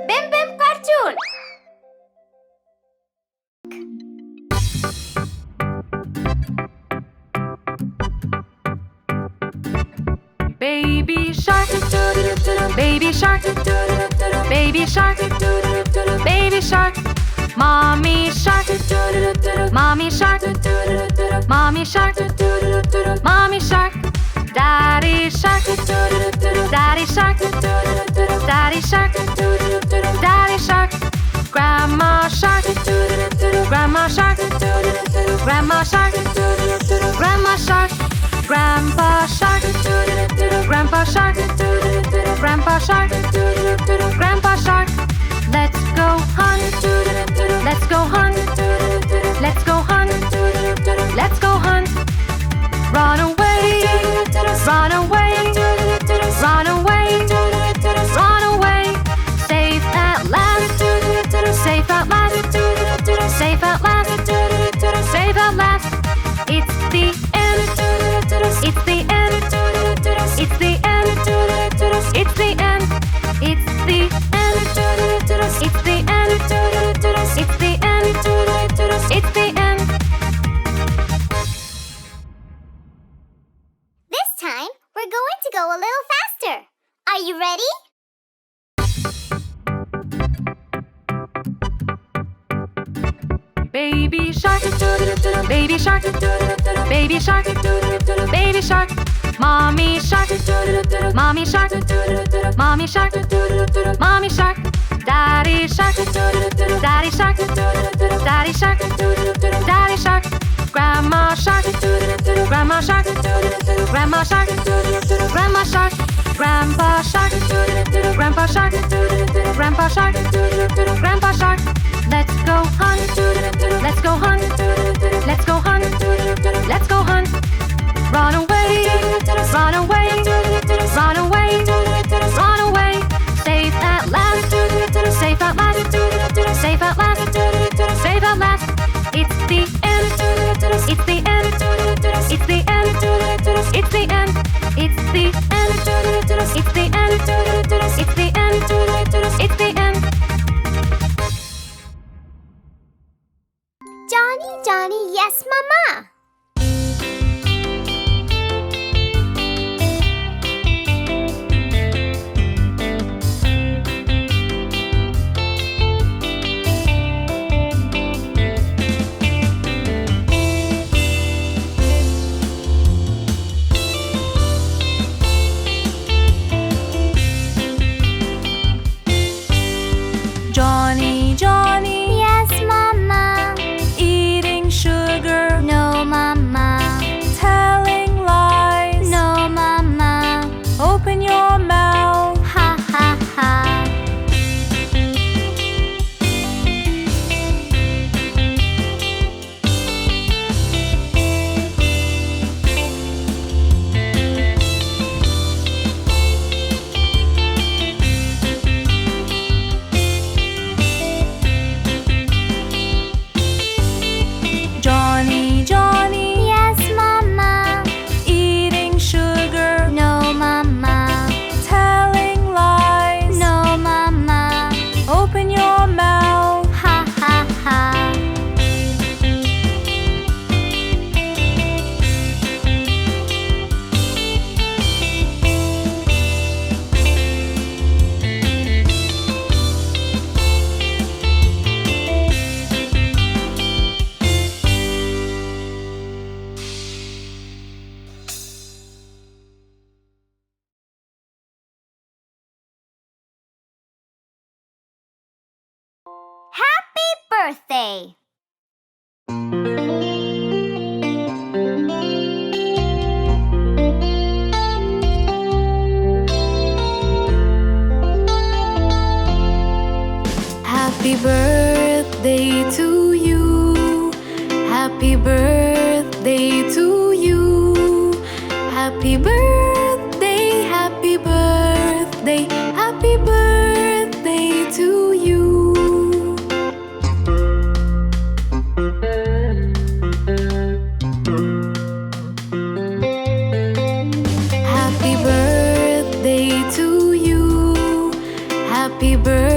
Bmbm cartoon. Baby shark, baby shark, baby shark, baby shark. Mommy shark, mommy shark, mommy shark, mommy shark. Daddy shark, daddy shark, daddy shark, daddy shark. Grandma shark, grandma shark, grandma shark, grandma shark. Grandpa shark, grandpa shark, grandpa shark, grandpa shark. Let's go hunt, let's go hunt, let's go hunt, let's go hunt. Run away, run away, run away, run away. Safe at last, safe at last, safe at last, safe at last. It's the end, it's the end, it's the end, it's the end, it's the end, it's the end, it's the end, it's the end. This time, we're going to go a little faster. Are you ready? Baby shark, baby shark, baby shark, baby shark. Mommy shark, mommy shark, mommy shark, mommy shark. Daddy shark, daddy shark, daddy shark, daddy shark. Grandma shark, grandma shark, grandma shark, grandma shark. Grandpa shark, grandpa shark, grandpa shark, grandpa shark. Let's go hunt, let's go hunt, let's go hunt, let's go hunt. Run away, run away, run away, run away. Safe at last, safe at last, safe at last, safe at last. It's the end, it's the end, it's the end, it's the end, it's the end, it's the end, it's the end, it's the end. Johnny, Johnny, yes, Mama. Johnny, Johnny, Yes, Mama. eating sugar, No, Mama. telling lies. No, Mama. Open your mouth. Ha, ha, ha. Johnny, Johnny, Yes, Mama. eating sugar, No, Mama. telling lies. No, Mama. Open your mouth. Ha, ha, ha. Happy birthday! Happy birthday to you. Happy birthday to you. Happy birthday, happy birthday, happy birthday to you. Happy birthday to you. Happy birthday